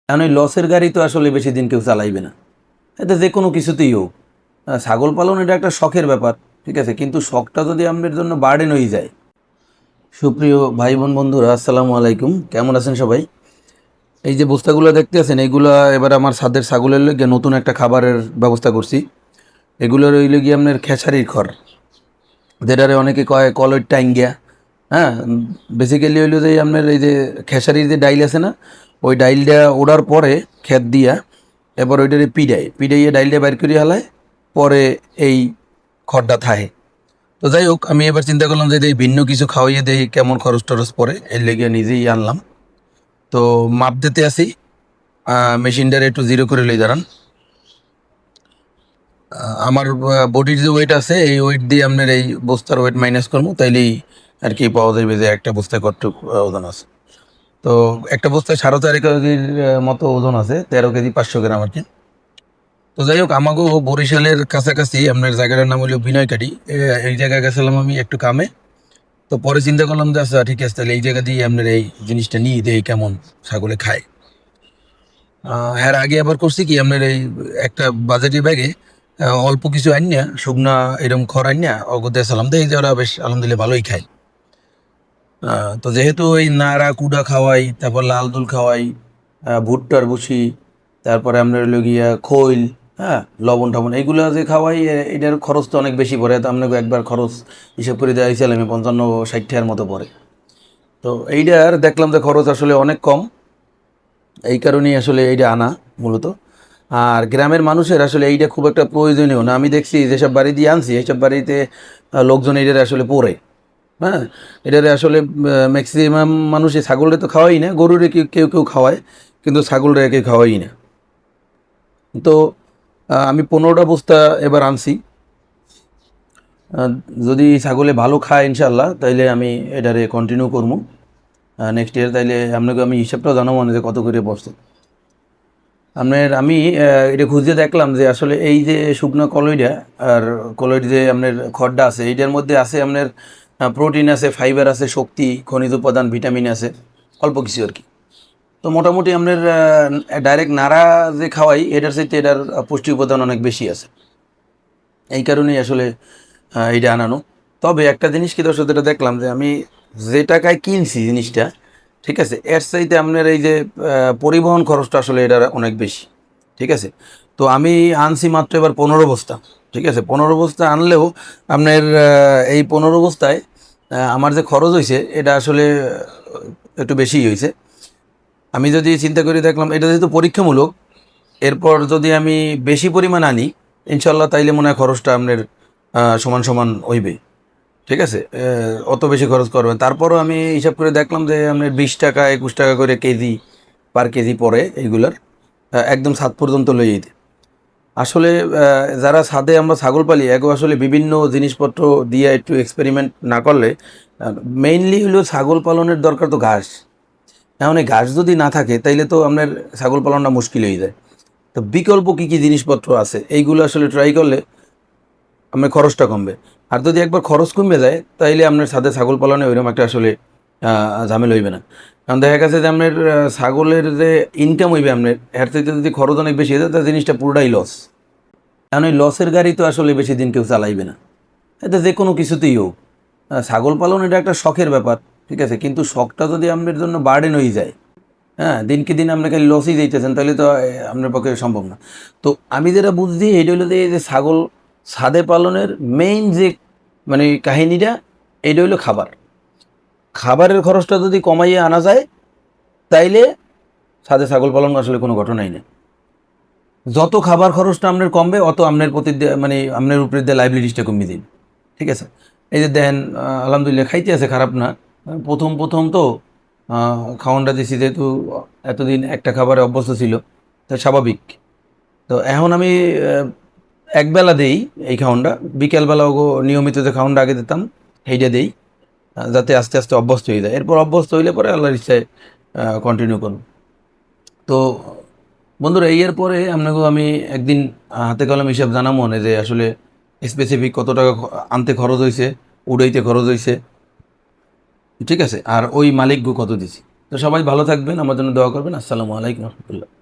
কারণ ওই লসের গাড়ি তো আসলে বেশি দিন কেউ চালাইবে না। এতে যে কোনো কিছুতেই হোক, ছাগল পালন এটা একটা শখের ব্যাপার, ঠিক আছে, কিন্তু শখটা যদি আমাদের জন্য বার্ডেন হয়ে যায়। সুপ্রিয় ভাই বোন বন্ধুরা, আসসালামু আলাইকুম, কেমন আছেন সবাই? এই যে বস্তাগুলো দেখতে আছেন, এইগুলা এবার আমার ছাদের ছাগলের লগে নতুন একটা খাবারের ব্যবস্থা করছি। এগুলো রইল গিয়ে আপনার খেসারির খড়, যেটারে অনেকে কয় কলইট টাইঙ্গিয়া। হ্যাঁ, বেসিক্যালি হইলো যে আপনার এই যে খেসারির যে ডাইল আছে না, ওই ডাইলটা ওড়ার পরে খেত দিয়া এবার ওইটারে পিডাইয়ে ডাইলটা বাইর করে হালায়, পরে এই খড়টা থাহে। তো যাই হোক, আমি এবার চিন্তা করলাম যে এই ভিন্ন কিছু খাওয়াইয়ে দেই, কেমন খরচ টরচ পরে, এর লেগে নিজেই আনলাম। তো মাপ দিতে আসি, মেশিনটারে একটু জিরো করে লই দাঁড়ান। আমার বডির যে ওয়েট আছে, এই ওয়েট দিয়ে আপনার এই বস্তার ওয়েট মাইনাস করবো, তাইলেই আর কি পাওয়া যাবে যে একটা বস্তায় কতটুক ওজন আছে। তো একটা বস্তায় 4.5 কেজির মতো ওজন আছে, 13 কেজি 500 গ্রাম আর কি। তো যাই হোক, আমাকেও বরিশালের কাছাকাছি আপনার জায়গাটার নাম হলো বিনয়কাটি। এই জায়গায় গেছিলাম আমি একটু কামে। তো পরে চিন্তা করলাম যে আচ্ছা ঠিক আছে, তাহলে এই জায়গা দিয়ে আপনার এই জিনিসটা নিয়ে দেই কেমন ছাগলে খায়। হ্যাঁ, আগে আবার করছি কি আপনার এই একটা বাজেটের ব্যাগে অল্প কিছু আনিয়া শুকনা এরকম খড় আনিয়া অগো দিয়েছিলাম, তো এই যে ওরা বেশ আলহামদুলিল্লাহ ভালোই খায়। তো যেহেতু ওই নাড়া কুড়া খাওয়াই, তারপর লাল দুল খাওয়াই, ভুট্টার ভুসি, তারপরে আপনার হলো গিয়া খৈল, হ্যাঁ, লবণ টবণ এইগুলো যে খাওয়াই, এটার খরচ তো অনেক বেশি পড়ে। তো আপনাকে একবার খরচ হিসাব করে দেওয়া হয়েছিল, আমি 55-60 টাকার মতো পড়ে। তো এইটার দেখলাম যে খরচ আসলে অনেক কম, এই কারণেই আসলে এইটা আনা মূলত। আর গ্রামের মানুষের আসলে এইটা খুব একটা প্রয়োজনীয় না। আমি দেখছি যেসব বাড়ি দিয়ে আনছি, এইসব বাড়িতে লোকজন এইটার আসলে পড়ে। হ্যাঁ, এটারে আসলে ম্যাক্সিমাম মানুষই ছাগলরে তো খাওয়াই না, গরুরে কেউ কেউ কেউ খাওয়ায়, কিন্তু ছাগলরে কেউ খাওয়াই না। তো আমি 15টা বস্তা এবার আনছি। আহ, যদি ছাগলে ভালো খায় ইনশাল্লাহ, তাইলে আমি এটারে কন্টিনিউ করবো নেক্সট ইয়ার। তাইলে আপনাকে আমি হিসাবটাও জানাবো না যে কত করে বসছে আমি এটা খুঁজে দেখলাম যে আসলে এই যে শুকনো কলইটা আর কলইট যে আপনার খড়টা আছে, এইটার মধ্যে আছে আপনার প্রোটিন আছে, ফাইবার আছে, শক্তি, খনিজ উপাদান, ভিটামিন আছে, অল্প কিছু আর কি। তো মোটামুটি আপনার ডাইরেক্ট নাড়া যে খাওয়াই, এটার সাথে এটার পুষ্টি উপাদান অনেক বেশি আছে। এই কারণেই আসলে এইটা আনানো। তবে একটা জিনিস কি দর্শক, যেটা দেখলাম যে আমি যে টাকায় কিনছি জিনিসটা, ঠিক আছে, এর চাইতে আপনার এই যে পরিবহন খরচটা আসলে এটার অনেক বেশি, ঠিক আছে। তো আমি আনছি মাত্র এবার 15 বস্তা, ঠিক আছে। 15 বস্তা আনলেও আপনার এই 15 বস্তায় আমার যে খরচ হয়েছে এটা আসলে একটু বেশিই হয়েছে। আমি যদি চিন্তা করে দেখলাম এটা যেহেতু পরীক্ষামূলক, এরপর যদি আমি বেশি পরিমাণ আনি ইনশাল্লাহ, তাইলে মনে হয় খরচটা আপনার সমান সমান হইবে, ঠিক আছে। অত বেশি খরচ করবেন, তারপরও আমি হিসাব করে দেখলাম যে আপনার 20 টাকা 21 টাকা করে কেজি পার কেজি পড়ে এইগুলার, একদম ছাদ পর্যন্ত লই যেতে। আসলে যারা ছাদে আমরা ছাগল পালি, এগো আসলে বিভিন্ন জিনিসপত্র দিয়ে একটু এক্সপেরিমেন্ট না করলে, মেইনলি হলো ছাগল পালনের দরকার তো ঘাস। এখন এই ঘাস যদি না থাকে তাইলে তো আপনার ছাগল পালনটা মুশকিল হয়ে যায়। তো বিকল্প কী কী জিনিসপত্র আছে এইগুলো আসলে ট্রাই করলে আপনার খরচটা কমবে। আর যদি একবার খরচ কমবে যায়, তাইলে আপনার সাথে ছাগল পালনে ওইরকম একটা আসলে ঝামেলা হইবে না। কারণ দেখা গেছে যে আপনার ছাগলের যে ইনকাম হইবে আপনার, এর থেকে যদি খরচ অনেক বেশি হয়ে যায়, তার জিনিসটা পুরোটাই লস। কারণ ওই লসের গাড়ি তো আসলে বেশি দিন কেউ চালাইবে না। এতে যে কোনো কিছুতেই হোক, ছাগল পালন এটা একটা শখের ব্যাপার, ঠিক আছে, কিন্তু শখটা যদি আপনার জন্য বার্ডেন হয়ে যায়, হ্যাঁ, দিনকে দিন আপনাকে লসই দিতেছেন, তাহলে তো আপনার পক্ষে সম্ভব না। তো আমি যেটা বুঝছি এটা হলো যে এই যে ছাগল ছাদে পালনের মেইন যে মানে কাহিনীটা, এটা হলো খাবার। খাবারের খরচটা যদি কমাইয়ে আনা যায়, তাইলে ছাদে ছাগল পালন আসলে কোনো ঘটনাই নেই। যত খাবার খরচটা আপনার কমবে, অত আপনার প্রতি মানে আপনার উপরে দিয়ে লাইবিলিটিসটা কমিয়ে দিন, ঠিক আছে। এই যে দেখেন, আলহামদুলিল্লাহ খাইতে আছে, খারাপ না। প্রথম প্রথম তো খাওয়ানটা দিছি, যেহেতু এতদিন একটা খাবারে অভ্যস্ত ছিল, তা স্বাভাবিক। তো এখন আমি একবেলা দেই এই খাওয়ানটা, বিকেলবেলাও নিয়মিত যে খাওয়ানটা আগে দিতাম সেইটা দেই, যাতে আস্তে আস্তে অভ্যস্ত হয়ে যায়। এরপর অভ্যস্ত হইলে পরে আল্লাহর ইচ্ছায় কন্টিনিউ করুন। তো বন্ধুরা, এই এর পরে আপনাকেও আমি একদিন হাতে কলম হিসাব জানাবো মনে, যে আসলে স্পেসিফিক কত টাকা আনতে খরচ হয়েছে, উড়াইতে খরচ হয়েছে, ঠিক আছে, আর ওই মালিকগো কত দিছি। তো সবাই ভালো থাকবেন, আমার জন্য দোয়া করবেন। আসসালামু আলাইকুম রহমতুল্লাহ।